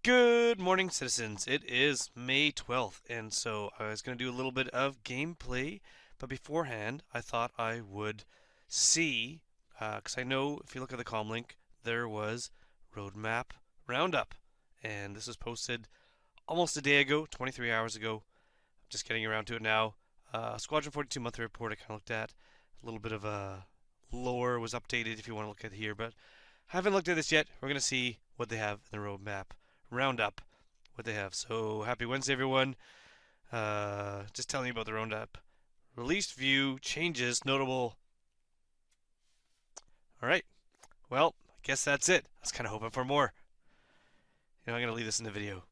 Good morning, citizens. It is May 12th, and so I was going to do a little bit of gameplay, but beforehand, I thought I would see, because I know if you look at the comm link, there was Roadmap Roundup, and this was posted almost a day ago, 23 hours ago. Just getting around to it now. Squadron 42 monthly report I kind of looked at. A little bit of lore was updated if you want to look at here, but haven't looked at this yet. We're going to see what they have in the roadmap roundup, what they have. So happy Wednesday, everyone. Just telling you about the roundup. Released view, changes, notable. All right. Well, I guess that's it. I was kind of hoping for more. I'm going to leave this in the video,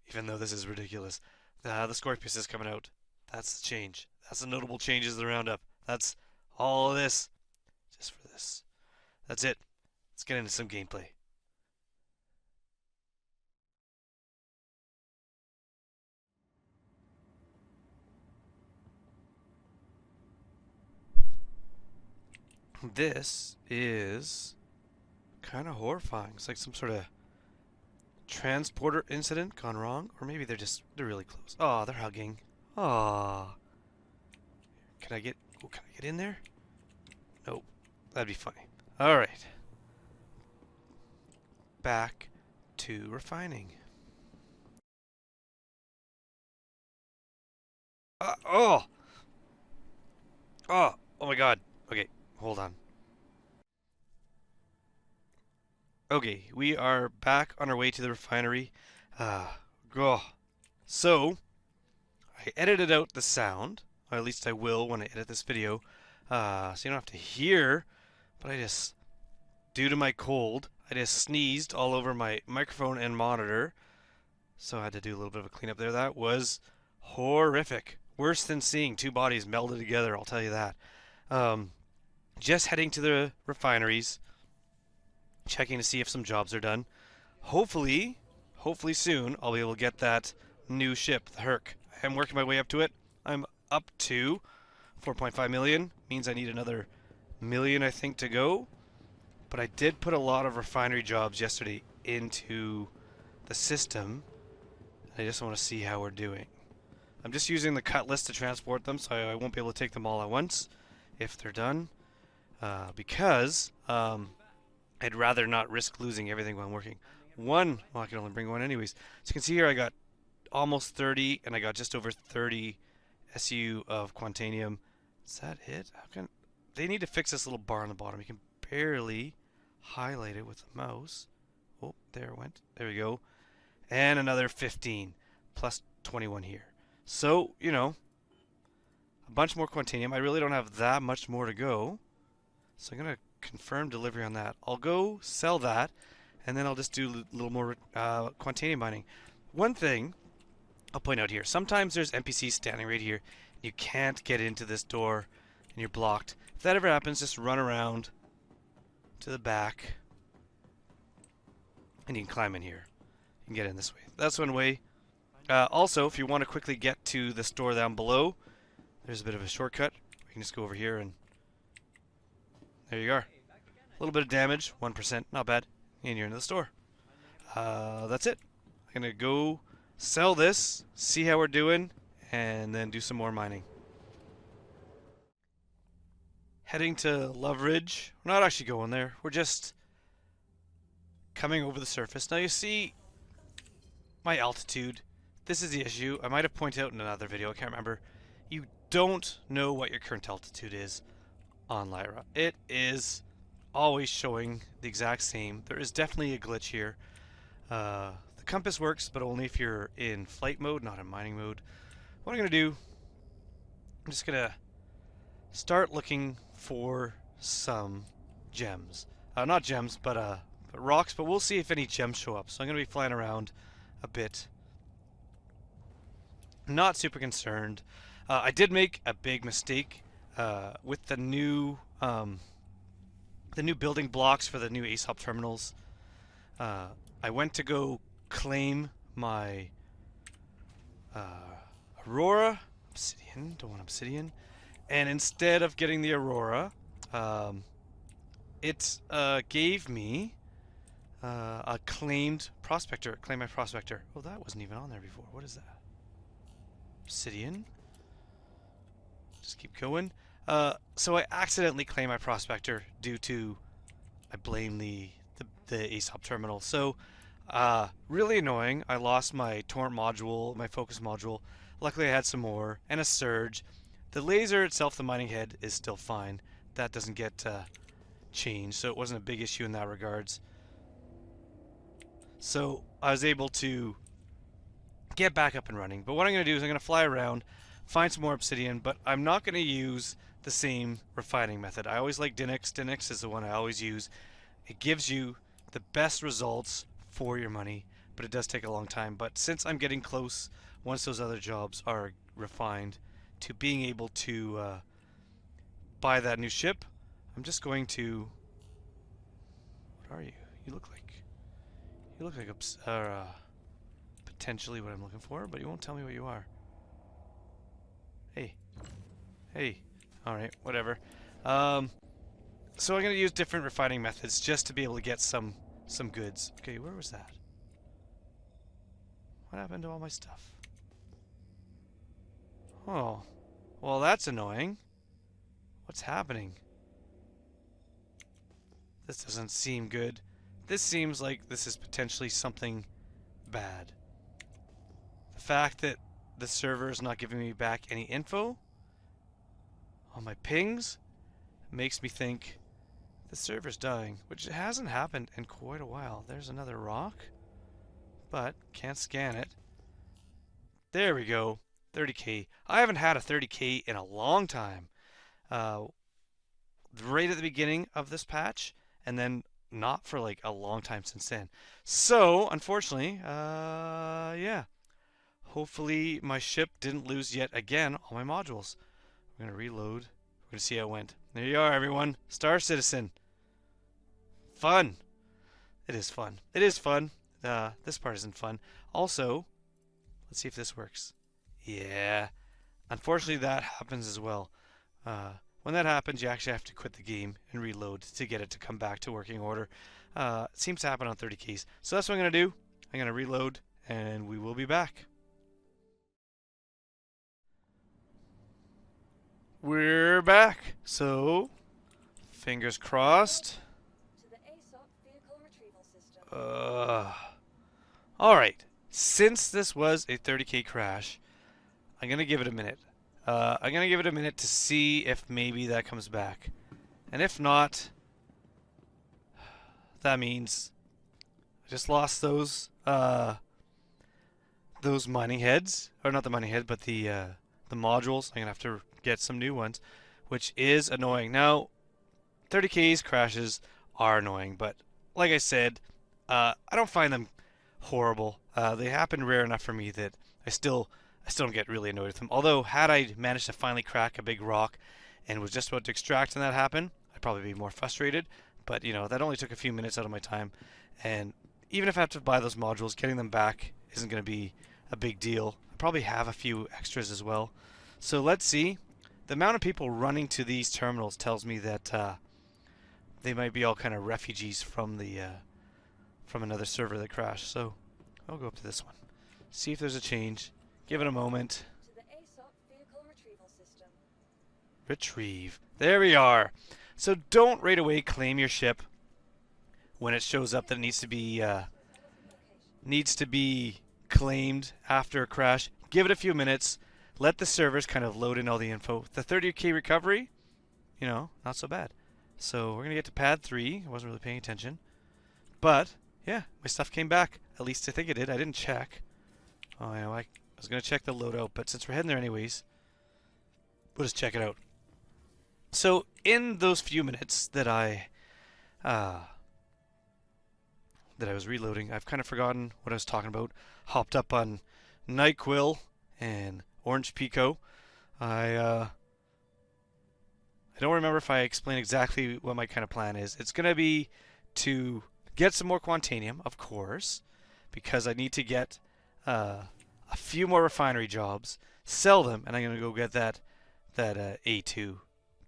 even though this is ridiculous. The Scorpius is coming out. That's the change. That's the notable changes of the roundup. That's all of this. Just for this. That's it. Let's get into some gameplay. This is kind of horrifying. It's like some sort of transporter incident gone wrong, or maybe they're really close. Oh, they're hugging. Oh, can I get in there? Nope, that'd be funny. All right, back to refining. Oh, oh my God. Okay, hold on. Okay, we are back on our way to the refinery. So, I edited out the sound, or at least I will when I edit this video, so you don't have to hear, but due to my cold, I just sneezed all over my microphone and monitor, so I had to do a little bit of a cleanup there. That was horrific. Worse than seeing two bodies melded together, I'll tell you that. Just heading to the refineries, checking to see if some jobs are done. Hopefully soon I'll be able to get that new ship, the Herc. I'm working my way up to it. I'm up to 4.5 million. Means I need another million, I think, to go. But I did put a lot of refinery jobs yesterday into the system. I just want to see how we're doing. I'm just using the cut list to transport them, so I won't be able to take them all at once if they're done. Because I'd rather not risk losing everything while I'm working. Well, I can only bring one anyways. So you can see here I got almost 30, and I got just over 30 SU of Quantanium. Is that it? They need to fix this little bar on the bottom. You can barely highlight it with the mouse. Oh, there it went. There we go. And another 15 plus 21 here. So, a bunch more Quantanium. I really don't have that much more to go. So I'm going to confirm delivery on that. I'll go sell that, and then I'll just do a little more Quantanium mining. One thing I'll point out here, sometimes there's NPCs standing right here. You can't get into this door, and you're blocked. If that ever happens, just run around to the back, and you can climb in here. You can get in this way. That's one way. Also, if you want to quickly get to the store down below, there's a bit of a shortcut. You can just go over here, and there you are. A little bit of damage, 1%, not bad. And you're into the store. That's it. I'm going to go sell this, see how we're doing, and then do some more mining. Heading to Love Ridge. We're not actually going there. We're just coming over the surface. Now you see my altitude. This is the issue. I might have pointed out in another video. I can't remember. You don't know what your current altitude is on Lyra. It is always showing the exact same. There is definitely a glitch here. The compass works, but only if you're in flight mode, not in mining mode. What I'm going to do, I'm just going to start looking for some gems. Not gems, but rocks, but we'll see if any gems show up. So I'm going to be flying around a bit. Not super concerned. I did make a big mistake with the new building blocks for the new ASOP terminals. I went to go claim my Aurora obsidian. Don't want obsidian. And instead of getting the Aurora, it gave me a claimed prospector. Claim my prospector. Oh, that wasn't even on there before. What is that? Obsidian. Just keep going. So I accidentally claimed my prospector due to I blame the ASOP terminal. So really annoying. I lost my torrent module, my focus module. Luckily I had some more and a surge. The laser itself, the mining head, is still fine. That doesn't get changed, so it wasn't a big issue in that regards. So I was able to get back up and running. But what I'm going to do is I'm going to fly around, find some more obsidian, but I'm not going to use the same refining method. I always like Dynix. Dynix is the one I always use. It gives you the best results for your money, but it does take a long time. But since I'm getting close, once those other jobs are refined, to being able to buy that new ship, I'm just going to... What are you? You look like potentially what I'm looking for, but you won't tell me what you are. Hey. Hey. Alright, whatever. So I'm going to use different refining methods just to be able to get some goods. Okay, where was that? What happened to all my stuff? Oh. Well, that's annoying. What's happening? This doesn't seem good. This seems like this is potentially something bad. The fact that the server is not giving me back any info on my pings makes me think the server's dying, which hasn't happened in quite a while. There's another rock, but can't scan it. There we go. 30k. I haven't had a 30k in a long time. Right at the beginning of this patch, and then not for like a long time since then. So, unfortunately, yeah. Hopefully my ship didn't lose yet again all my modules. We're going to reload. We're going to see how it went. There you are, everyone. Star Citizen. Fun. It is fun. It is fun. This part isn't fun. Also, let's see if this works. Yeah. Unfortunately, that happens as well. When that happens, you actually have to quit the game and reload to get it to come back to working order. It seems to happen on 30 keys. So that's what I'm going to do. I'm going to reload, and we will be back. We're back. So, fingers crossed. To the ASOP vehicle retrieval system. Alright. Since this was a 30k crash, I'm going to give it a minute. I'm going to give it a minute to see if maybe that comes back. And if not, that means I just lost those mining heads. Or not the mining head, but the modules. I'm going to have to get some new ones, which is annoying. Now, 30k's crashes are annoying, but like I said, I don't find them horrible. They happen rare enough for me that I still don't get really annoyed with them. Although, had I managed to finally crack a big rock and was just about to extract and that happened, I'd probably be more frustrated. But, you know, that only took a few minutes out of my time. And even if I have to buy those modules, getting them back isn't going to be a big deal. I probably have a few extras as well. So let's see. The amount of people running to these terminals tells me that they might be all kind of refugees from the from another server that crashed. So I'll go up to this one. See if there's a change. Give it a moment. To the ASOP vehicle retrieval system. Retrieve. There we are. So don't right away claim your ship when it shows up that it needs to be claimed after a crash. Give it a few minutes. Let the servers kind of load in all the info. The 30k recovery, you know, not so bad. So we're going to get to pad 3. I wasn't really paying attention. But, yeah, my stuff came back. At least I think it did. I didn't check. Oh, yeah, I was going to check the loadout, but since we're heading there anyways, we'll just check it out. So, in those few minutes that I was reloading, I've kind of forgotten what I was talking about. Hopped up on Nyquil and Orange Pico. I don't remember if I explained exactly what my kind of plan is. It's going to be to get some more Quantanium, of course, because I need to get a few more refinery jobs, sell them, and I'm going to go get that A2.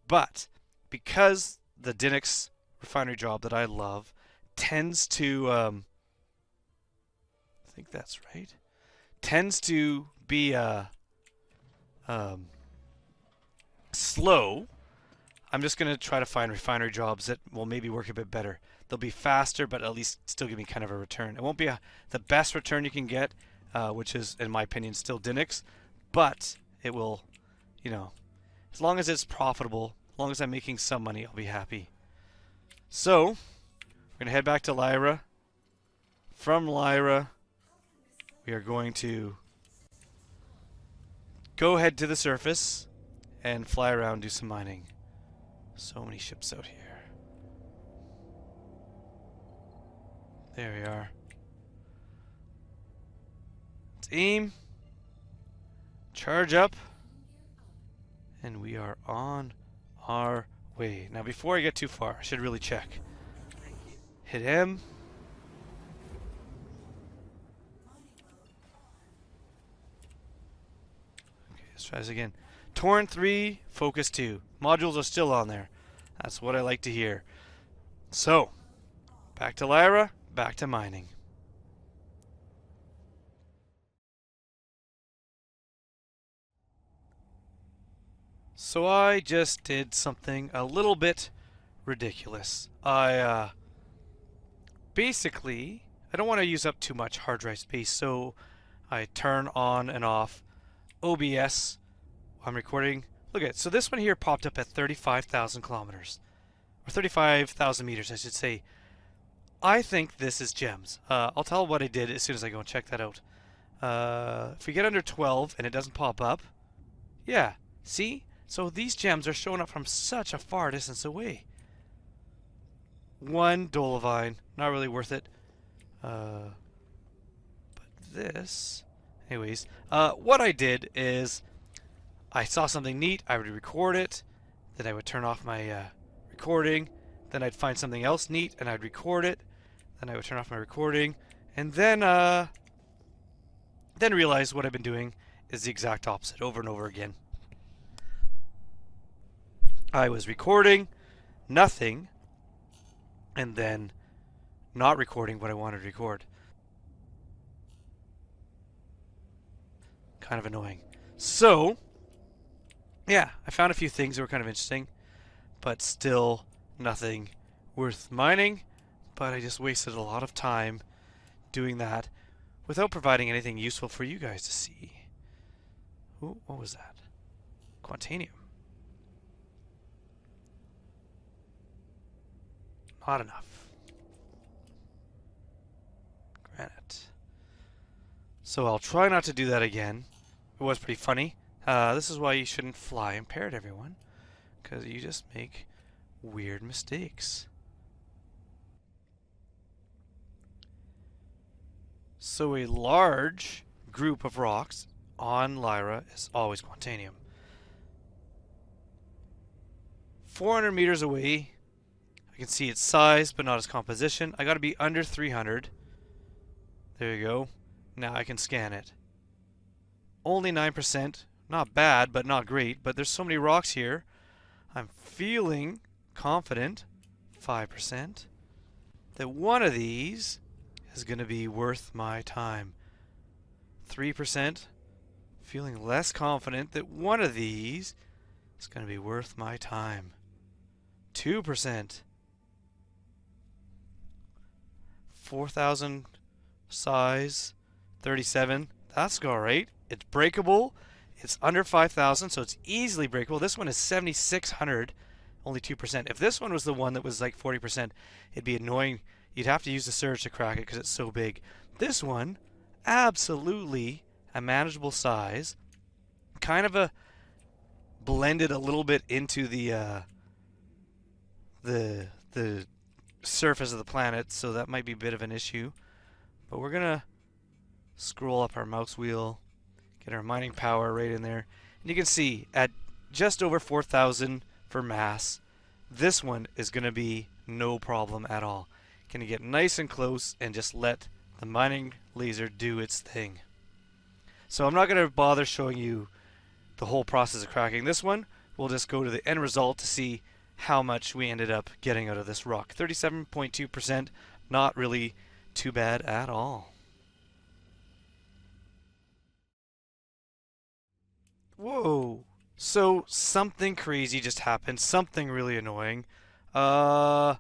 But because the Dynix refinery job that I love tends to, I think that's right, tends to be slow. I'm just going to try to find refinery jobs that will maybe work a bit better. They'll be faster, but at least still give me kind of a return. It won't be the best return you can get, which is, in my opinion, still Dinix, but it will, you know, as long as it's profitable, as long as I'm making some money, I'll be happy. So, we're going to head back to Lyra. From Lyra, we are going to go head to the surface and fly around, do some mining. So many ships out here. There we are. Let's aim. Charge up. And we are on our way. Now before I get too far, I should really check. Hit M. Okay, let's try this again. Torrent 3, Focus 2. Modules are still on there. That's what I like to hear. So, back to Lyra, back to mining. So I just did something a little bit ridiculous. Basically, I don't want to use up too much hard drive space, so I turn on and off OBS. I'm recording. Look at it. So this one here popped up at 35,000 kilometers. Or 35,000 meters, I should say. I think this is gems. I'll tell what I did as soon as I go and check that out. If we get under 12 and it doesn't pop up, yeah, see? So these gems are showing up from such a far distance away. One Dolovine, not really worth it. But this, anyways, what I did is I saw something neat, I would record it, then I would turn off my recording, then I'd find something else neat and I'd record it, then I would turn off my recording, and then realize what I've been doing is the exact opposite over and over again. I was recording nothing and then not recording what I wanted to record. Kind of annoying. So, yeah, I found a few things that were kind of interesting, but still nothing worth mining. But I just wasted a lot of time doing that without providing anything useful for you guys to see. Ooh, what was that? Quantanium. Not enough. Granite. So I'll try not to do that again. It was pretty funny. This is why you shouldn't fly impaired, everyone. Because you just make weird mistakes. So a large group of rocks on Lyra is always Quantanium. 400 meters away, I can see its size, but not its composition. I got to be under 300. There you go. Now I can scan it. Only 9%. Not bad, but not great. But there's so many rocks here. I'm feeling confident, 5%, that one of these is going to be worth my time. 3%, feeling less confident that one of these is going to be worth my time. 2%. 4,000 size, 37. That's alright. It's breakable. It's under 5,000, so it's easily breakable. This one is 7,600, only 2%. If this one was the one that was like 40%, it'd be annoying. You'd have to use the surge to crack it because it's so big. This one, absolutely a manageable size. Kind of a blended a little bit into the surface of the planet, so that might be a bit of an issue. But we're gonna scroll up our mouse wheel, get our mining power right in there, and you can see at just over 4,000 for mass, this one is gonna be no problem at all. Gonna get nice and close and just let the mining laser do its thing. So I'm not gonna bother showing you the whole process of cracking this one. We'll just go to the end result to see how much we ended up getting out of this rock. 37.2% not really too bad at all. Whoa. So something crazy just happened. Something really annoying. Uh,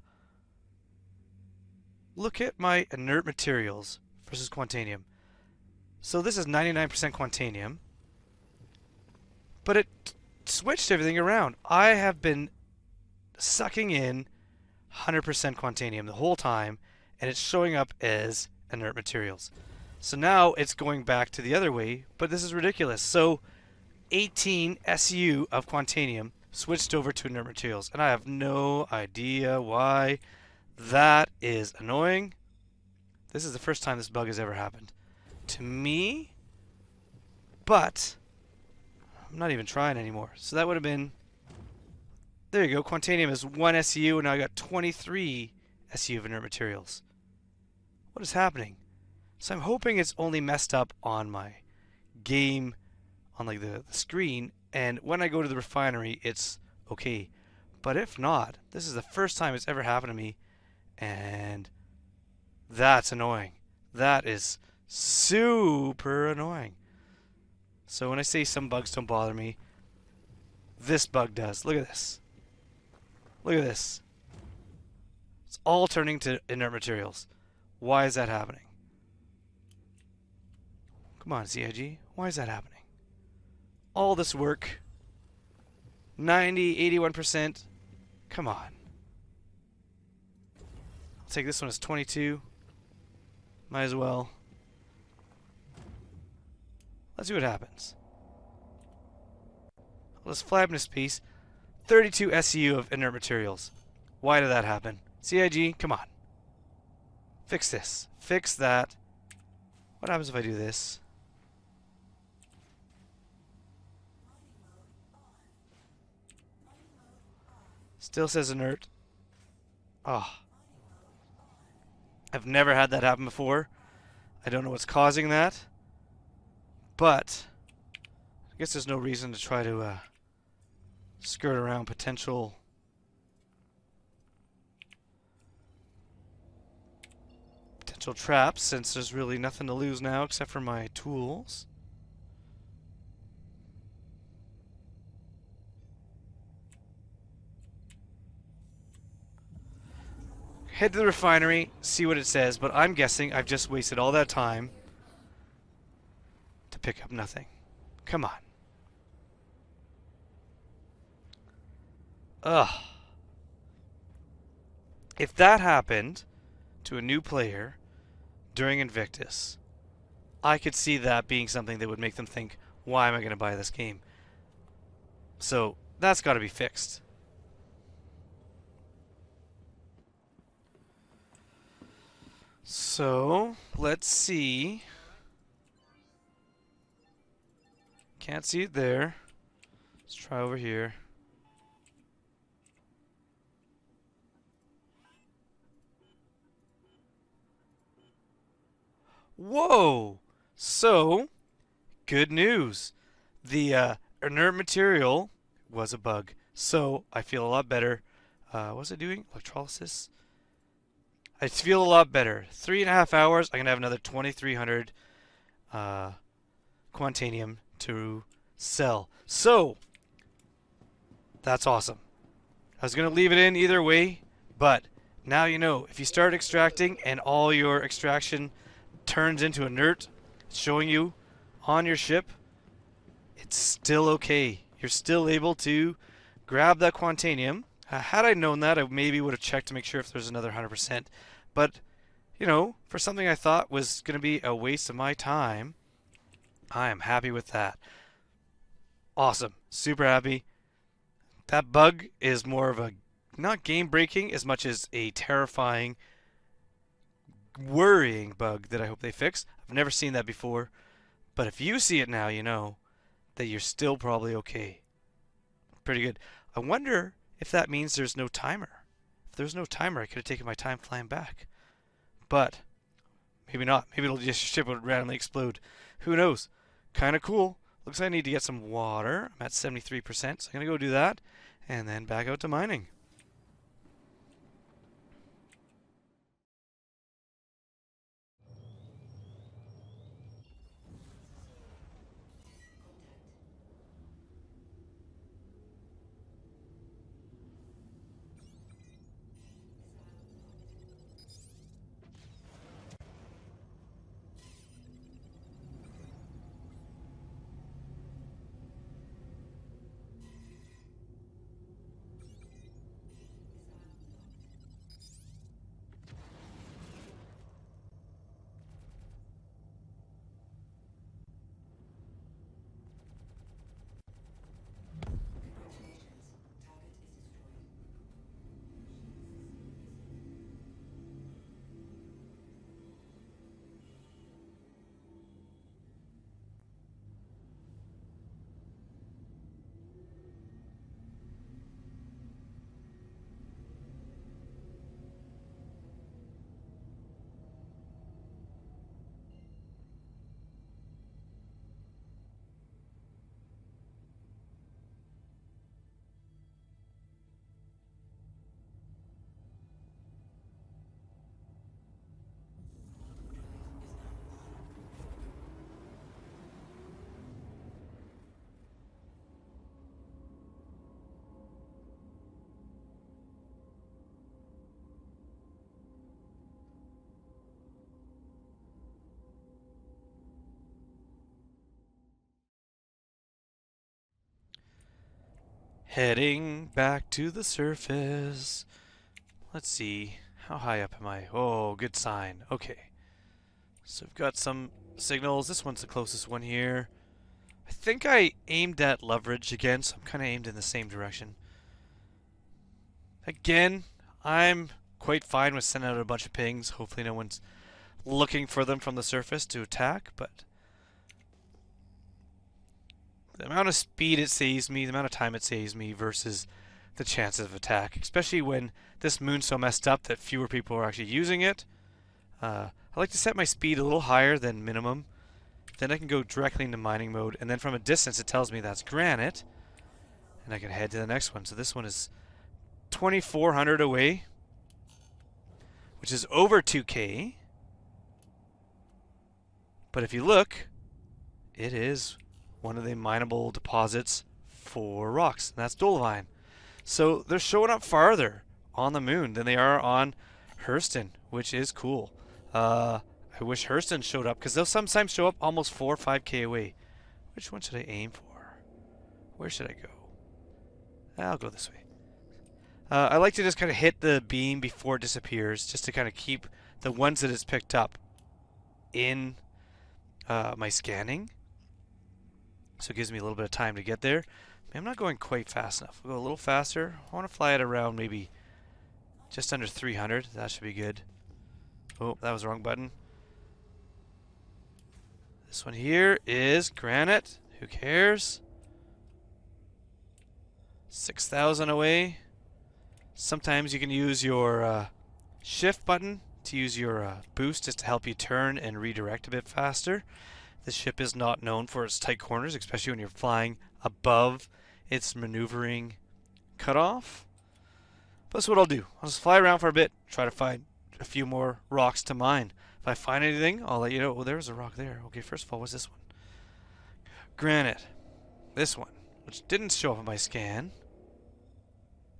Look at my inert materials versus Quantanium. So this is 99% Quantanium, but it switched everything around. I have been sucking in 100% Quantanium the whole time, and it's showing up as inert materials. So now it's going back to the other way, but this is ridiculous. So 18 SU of Quantanium switched over to inert materials, and I have no idea why. That is annoying. This is the first time this bug has ever happened to me, but I'm not even trying anymore. So that would have been, there you go, Quantanium is 1 SU, and now I got 23 SU of inert materials. What is happening? So I'm hoping it's only messed up on my game, on like the screen, and when I go to the refinery, it's okay. But if not, this is the first time it's ever happened to me, and that's annoying. That is super annoying. So when I say some bugs don't bother me, this bug does. Look at this. Look at this. It's all turning to inert materials. Why is that happening? Come on, CIG. Why is that happening? All this work. 90, 81%. Come on. I'll take this one as 22. Might as well. Let's see what happens. Let's flab this piece. 32 SU of inert materials. Why did that happen? CIG, come on. Fix this. Fix that. What happens if I do this? Still says inert. Oh. I've never had that happen before. I don't know what's causing that. But I guess there's no reason to try to skirt around potential traps, since there's really nothing to lose now except for my tools. Head to the refinery, see what it says, but I'm guessing I've just wasted all that time to pick up nothing. Come on. Ugh. If that happened to a new player during Invictus, I could see that being something that would make them think, why am I going to buy this game? So that's got to be fixed. So let's see. Can't see it there. Let's try over here. Whoa! So, good news. The inert material was a bug. So, I feel a lot better. What was I doing? Electrolysis? I feel a lot better. 3.5 hours, I'm going to have another 2,300 Quantanium to sell. So, that's awesome. I was going to leave it in either way, but now you know. If you start extracting and all your extraction turns into inert, it's showing you on your ship, it's still okay. You're still able to grab that Quantanium. Had I known that, I maybe would have checked to make sure if there's another 100%. But, you know, for something I thought was going to be a waste of my time, I am happy with that. Awesome. Super happy. That bug is more of a, not game-breaking as much as a terrifying, worrying bug that I hope they fix. I've never seen that before. But if you see it now, you know that you're still probably okay. Pretty good. I wonder if that means there's no timer. If there's no timer, I could have taken my time flying back. But maybe not. Maybe it'll just, your ship will randomly explode. Who knows? Kind of cool. Looks like I need to get some water. I'm at 73%, so I'm going to go do that and then back out to mining. Heading back to the surface. Let's see. How high up am I? Oh, good sign. Okay. So we've got some signals. This one's the closest one here. I think I aimed at leverage again, so I'm kind of aimed in the same direction. Again, I'm quite fine with sending out a bunch of pings. Hopefully no one's looking for them from the surface to attack, but the amount of speed it saves me, the amount of time it saves me versus the chances of attack, especially when this moon's so messed up that fewer people are actually using it. I like to set my speed a little higher than minimum. Then I can go directly into mining mode, and then from a distance it tells me that's granite, and I can head to the next one. So this one is 2,400 away, which is over 2K. But if you look, it is one of the mineable deposits for rocks, and that's dolomite. So they're showing up farther on the moon than they are on Hurston, which is cool. I wish Hurston showed up, because they'll sometimes show up almost 4 or 5K away. Which one should I aim for? Where should I go? I'll go this way. I like to just kind of hit the beam before it disappears, just to kind of keep the ones that it's picked up in my scanning. So it gives me a little bit of time to get there. I'm not going quite fast enough. I'll go a little faster. I want to fly at around maybe just under 300. That should be good. Oh, that was the wrong button. This one here is granite. Who cares? 6,000 away. Sometimes you can use your shift button to use your boost just to help you turn and redirect a bit faster. This ship is not known for its tight corners, especially when you're flying above its maneuvering cutoff. But that's what I'll do. I'll just fly around for a bit, try to find a few more rocks to mine. If I find anything, I'll let you know. Oh, there's a rock there. Okay, first of all, what's this one? Granite. This one, which didn't show up on my scan.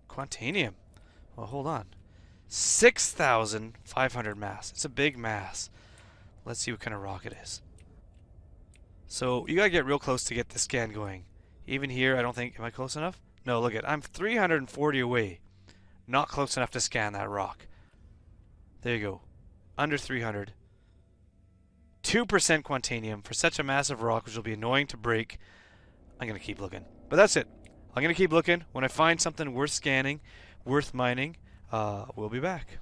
Quantanium. Well, hold on. 6,500 mass. It's a big mass. Let's see what kind of rock it is. So you gotta get real close to get the scan going. Even here, I don't think... Am I close enough? No, look at... I'm 340 away. Not close enough to scan that rock. There you go. Under 300. 2% Quantanium for such a massive rock, which will be annoying to break. I'm going to keep looking. But that's it. I'm going to keep looking. When I find something worth scanning, worth mining, we'll be back.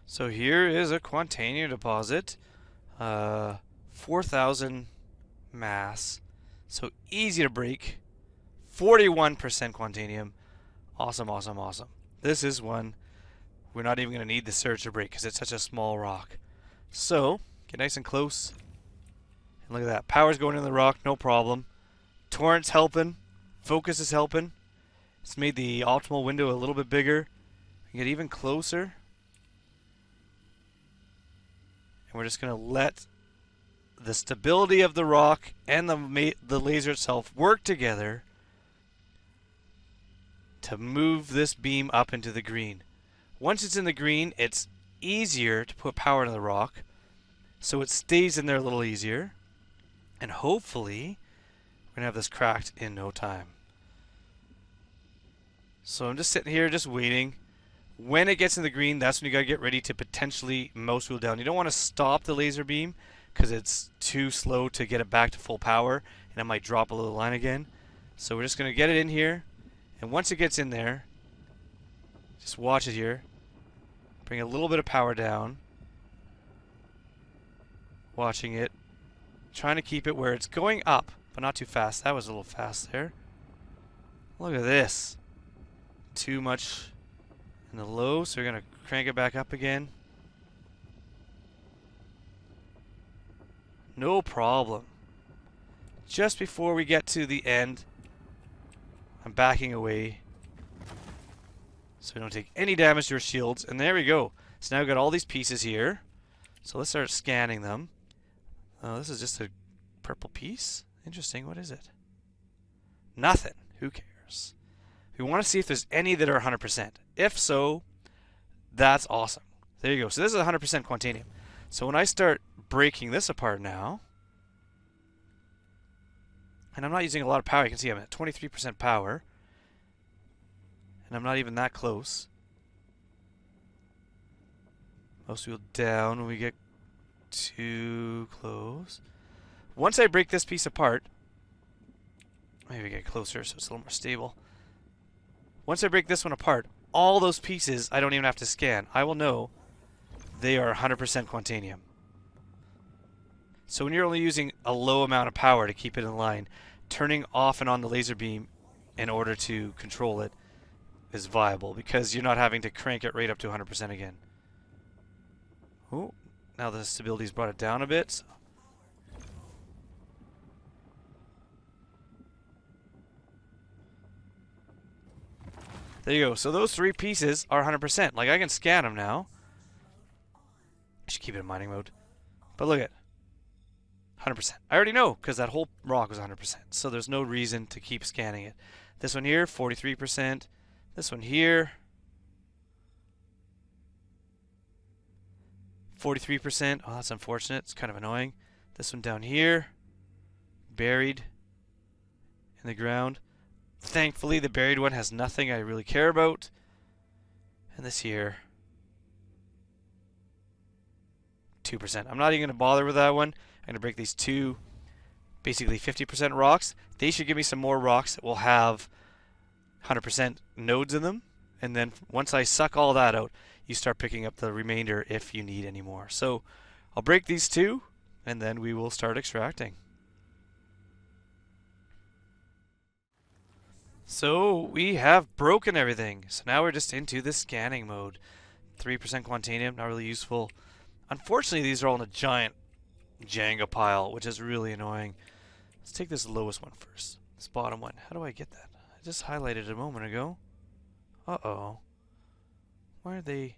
So here is a Quantanium deposit. 4,000 mass. So easy to break. 41% Quantanium. Awesome, awesome, awesome. This is one we're not even going to need the surge to break because it's such a small rock. So, get nice and close. And look at that. Power's going in the rock, no problem. Torrent's helping. Focus is helping. It's made the optimal window a little bit bigger. Get even closer. And we're just going to let the stability of the rock and the laser itself work together to move this beam up into the green. Once it's in the green, it's easier to put power into the rock, so it stays in there a little easier, and hopefully we're going to have this cracked in no time. So I'm just sitting here just waiting. When it gets in the green, that's when you got to get ready to potentially mouse wheel down. You don't want to stop the laser beam because it's too slow to get it back to full power, and it might drop a little line again. So we're just going to get it in here. And once it gets in there, just watch it here. Bring a little bit of power down. Watching it. Trying to keep it where it's going up, but not too fast. That was a little fast there. Look at this. Too much in the low, so we're going to crank it back up again. No problem. Just before we get to the end, I'm backing away so we don't take any damage to our shields. And there we go. So now we've got all these pieces here. So let's start scanning them. Oh, this is just a purple piece? Interesting. What is it? Nothing. Who cares? We want to see if there's any that are 100%. If so, that's awesome. There you go. So this is 100% Quantanium. So when I start breaking this apart now, And I'm not using a lot of power. You can see I'm at 23% power. And I'm not even that close. Most wheel down when we get too close. Once I break this piece apart, maybe get closer so it's a little more stable. Once I break this one apart, all those pieces I don't even have to scan. I will know they are 100% Quantanium. So when you're only using a low amount of power to keep it in line, turning off and on the laser beam in order to control it is viable because you're not having to crank it right up to 100% again. Oh, now the stability's brought it down a bit. So. There you go. So those three pieces are 100%. Like I can scan them now. I should keep it in mining mode. But look at 100%. I already know because that whole rock was 100%. So there's no reason to keep scanning it. This one here, 43%. This one here, 43%. Oh, that's unfortunate. It's kind of annoying. This one down here, buried in the ground. Thankfully, the buried one has nothing I really care about. And this here, 2%. I'm not even going to bother with that one. I'm going to break these two, basically 50% rocks. They should give me some more rocks that will have 100% nodes in them. And then once I suck all that out, you start picking up the remainder if you need any more. So I'll break these two, and then we will start extracting. So we have broken everything. So now we're just into the scanning mode. 3% Quantanium, not really useful. Unfortunately, these are all in a giant Jenga pile, which is really annoying. Let's take this lowest one first. This bottom one. How do I get that? I just highlighted it a moment ago. Uh-oh. Why are they...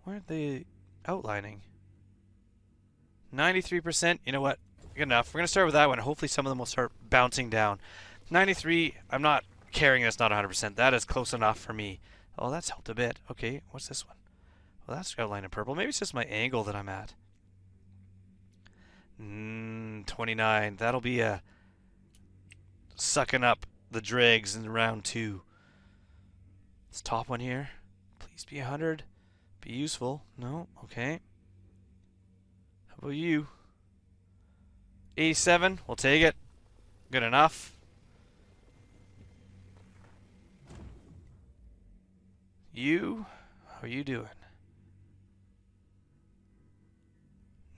Why aren't they outlining? 93%. You know what? Good enough. We're going to start with that one. Hopefully some of them will start bouncing down. 93, I'm not caring that's not 100%. That is close enough for me. Oh, that's helped a bit. Okay, what's this one? Well, that's outlined in purple. Maybe it's just my angle that I'm at. 29. That'll be a sucking up the dregs in round 2. This top one here. Please be 100. Be useful. No? Okay. How about you? 87. We'll take it. Good enough. You? How are you doing?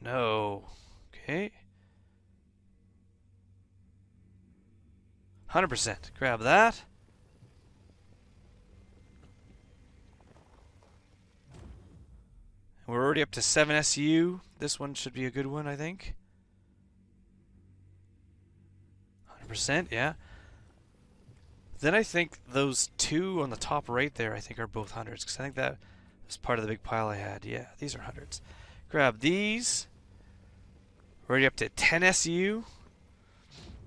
No. Okay. 100%. Grab that. We're already up to 7 SU. This one should be a good one, I think. 100%, yeah. Then I think those two on the top right there, I think are both hundreds, because I think that was part of the big pile I had. Yeah, these are hundreds. Grab these. We're already up to 10 SU.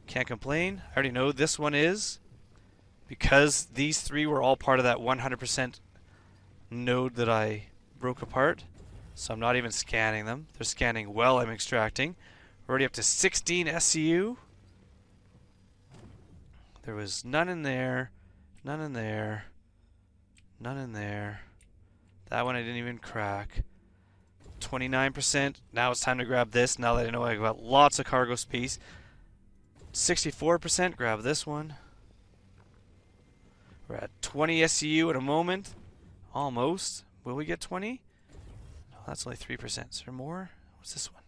Can't complain. I already know this one is, because these three were all part of that 100% node that I broke apart. So I'm not even scanning them. They're scanning while I'm extracting. We're already up to 16 SCU. There was none in there, none in there, none in there. That one I didn't even crack. 29%. Now it's time to grab this. Now that I know I got lots of cargo space. 64%. Grab this one. We're at 20 SCU in a moment. Almost. Will we get 20? No, that's only 3%. Is there more? What's this one?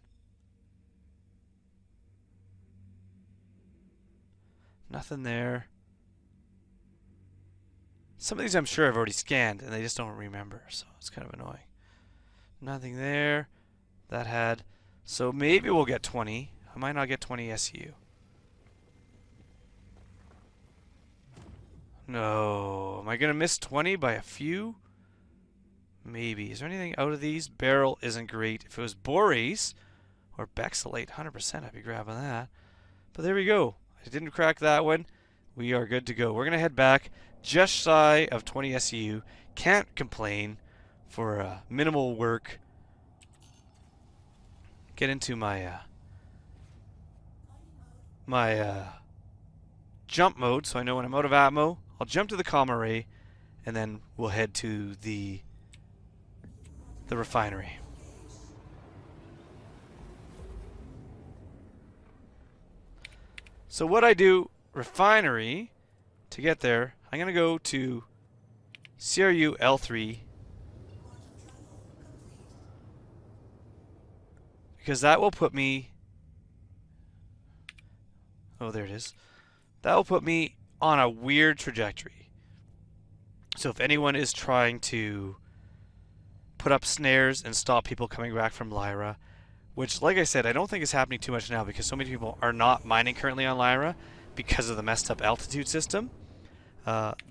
Nothing there. Some of these I'm sure I've already scanned and they just don't remember, so it's kind of annoying. Nothing there. That had. So maybe we'll get 20. I might not get 20 SU. No. Am I going to miss 20 by a few? Maybe. Is there anything out of these? Beryl isn't great. If it was Borace or Bexalate, 100% I'd be grabbing that. But there we go. I didn't crack that one. We are good to go. We're going to head back just shy of 20 SU. Can't complain for minimal work. get into my my jump mode, so I know when I'm out of ammo. I'll jump to the comm array, and then we'll head to the refinery. So what I do, refinery, to get there, I'm going to go to CRU L3, because that will put me, oh there it is, that will put me on a weird trajectory. So if anyone is trying to put up snares and stop people coming back from Lyra, which, like I said, I don't think is happening too much now because so many people are not mining currently on Lyra because of the messed up altitude system.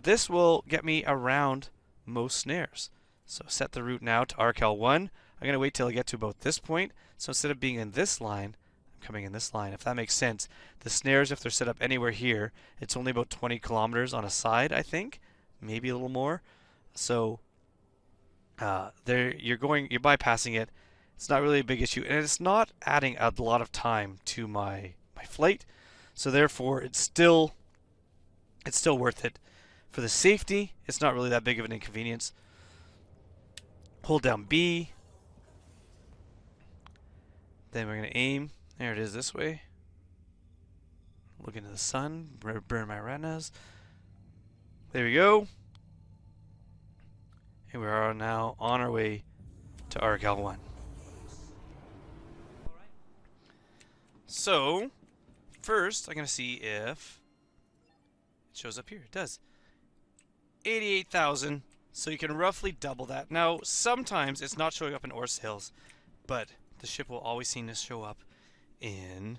This will get me around most snares. So set the route now to ArcL1. I'm going to wait till I get to about this point. So instead of being in this line, I'm coming in this line, if that makes sense. The snares, if they're set up anywhere here, it's only about 20 kilometers on a side, I think. Maybe a little more. So there you're bypassing it. It's not really a big issue, and it's not adding a lot of time to my flight. So therefore, it's still worth it. For the safety, it's not really that big of an inconvenience. Hold down B. Then we're going to aim. There it is this way. Look into the sun. Burn my retinas. There we go. And we are now on our way to ArcL1. So, first, I'm going to see if it shows up here. It does. 88,000. So you can roughly double that. Now, sometimes it's not showing up in ore sales, but the ship will always seem to show up in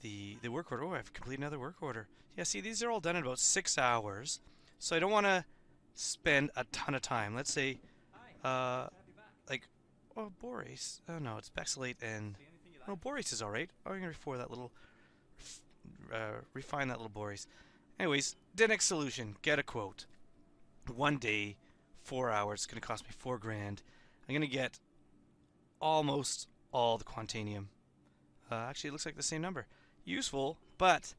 the work order. Oh, I've completed another work order. Yeah, see, these are all done in about 6 hours. So I don't want to spend a ton of time. Let's say, like, oh, Borace. Oh, no, it's Bexalate and... No, Borace is alright. I'm going to refine that little Borace. Anyways, Dinex solution. Get a quote. 1 day, 4 hours. It's going to cost me $4 grand. I'm going to get almost all the Quantanium. Actually, it looks like the same number. Useful, but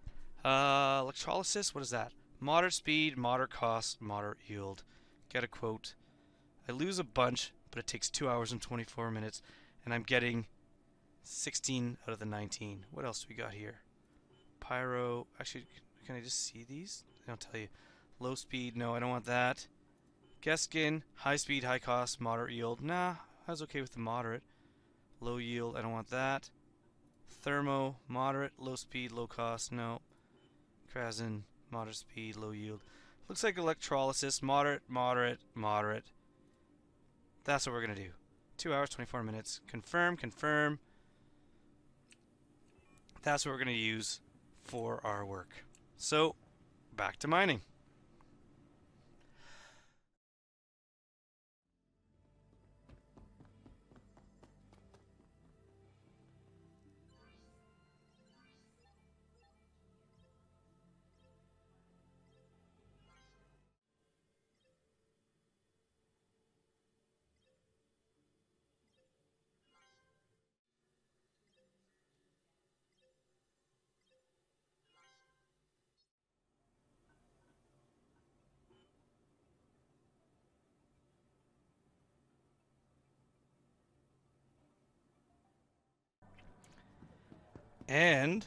electrolysis, what is that? Moderate speed, moderate cost, moderate yield. Get a quote. I lose a bunch, but it takes 2 hours and 24 minutes, and I'm getting 16 out of the 19. What else do we got here? Pyro. Actually, can I just see these? They don't tell you. Low speed. No, I don't want that. Geskin. High speed, high cost, moderate yield. Nah, I was okay with the moderate. Low yield. I don't want that. Thermo. Moderate. Low speed, low cost. No. Krasin. Moderate speed, low yield. Looks like electrolysis. Moderate, moderate, moderate. That's what we're going to do. 2 hours, 24 minutes. Confirm, confirm. That's what we're going to use for our work. So, back to mining. And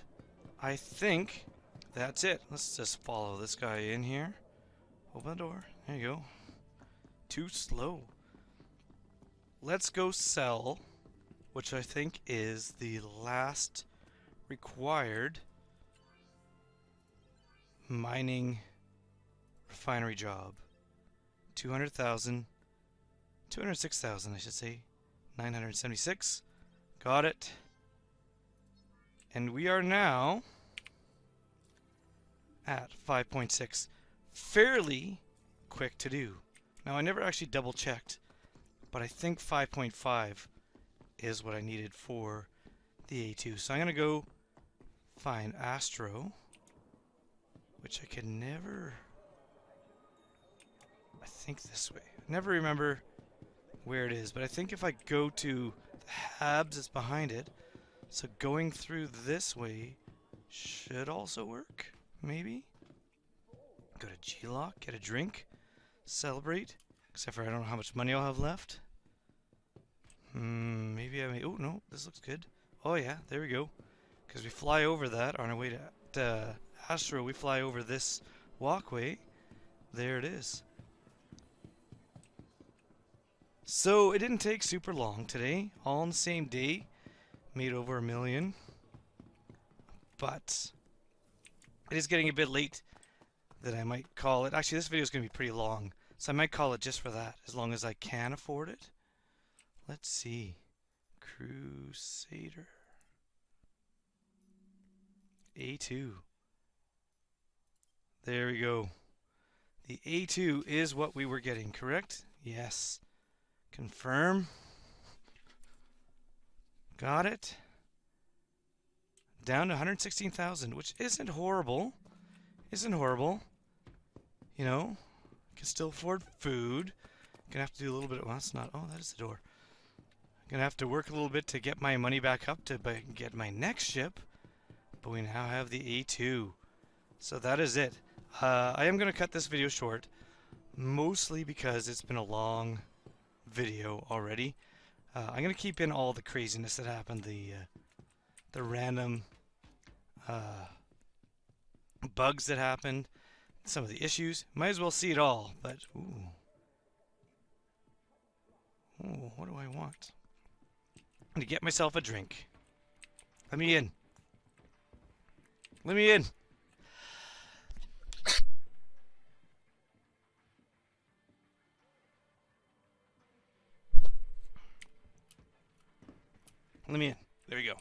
I think that's it. Let's just follow this guy in here. Open the door. There you go. Too slow. Let's go sell, which I think is the last required mining refinery job. 200,000, 206,000 I should say. 976. Got it. And we are now at 5.6. Fairly quick to do. Now I never actually double checked, but I think 5.5 is what I needed for the A2. So I'm going to go find Astro, which I can never... I think this way. I never remember where it is, but I think if I go to the Habs, it's behind it. So going through this way should also work, maybe? Go to G-Lock, get a drink, celebrate. Except for I don't know how much money I'll have left. Maybe I may... Oh, no, this looks good. Oh, yeah, there we go. Because we fly over that on our way to Astro. We fly over this walkway. There it is. So it didn't take super long today. All on the same day. Made over $1 million. But it is getting a bit late that I might call it. Actually, this video is going to be pretty long. So I might call it just for that, as long as I can afford it. Let's see. Crusader. A2. There we go. The A2 is what we were getting, correct? Yes. Confirm. Got it. Down to 116,000, which isn't horrible. Isn't horrible. You know, can still afford food. Gonna have to do a little bit of, well, that's not, oh, that is the door. Gonna have to work a little bit to get my money back up to get my next ship. But we now have the A2. So that is it. I am gonna cut this video short. Mostly because it's been a long video already. I'm gonna keep in all the craziness that happened. The random bugs that happened. Some of the issues. Might as well see it all, but ooh. Ooh, what do I want? I'm gonna get myself a drink. Let me in. Let me in. Let me in. There we go.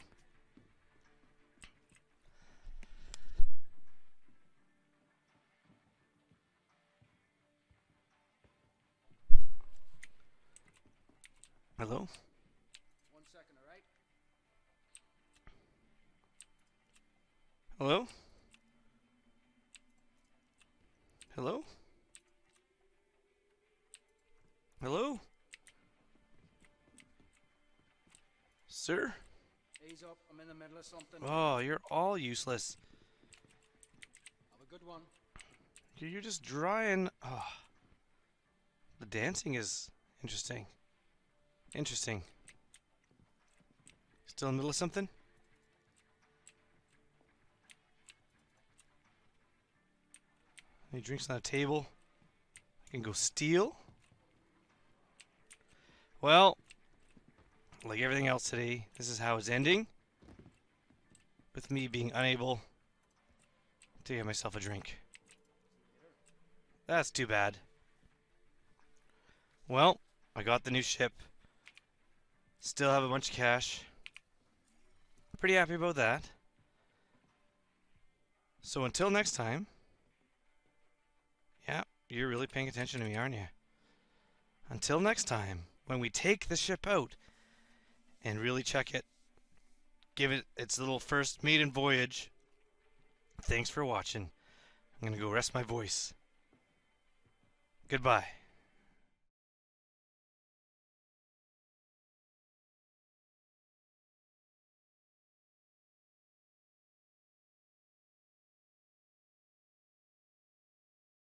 Hello? 1 second, all right? Hello? Hello? Hello? Sir? Ease up, I'm in the middle of something. Oh, you're all useless. Have a good one. You're just drying. Oh. The dancing is interesting. Interesting. Still in the middle of something? Any drinks on the table? I can go steal? Well, like everything else today, this is how it's ending. With me being unable to get myself a drink. That's too bad. Well, I got the new ship. Still have a bunch of cash. Pretty happy about that. So until next time. Yeah, you're really paying attention to me, aren't you? Until next time, when we take the ship out and really check it, give it its little first maiden voyage. Thanks for watching. I'm going to go rest my voice. Goodbye.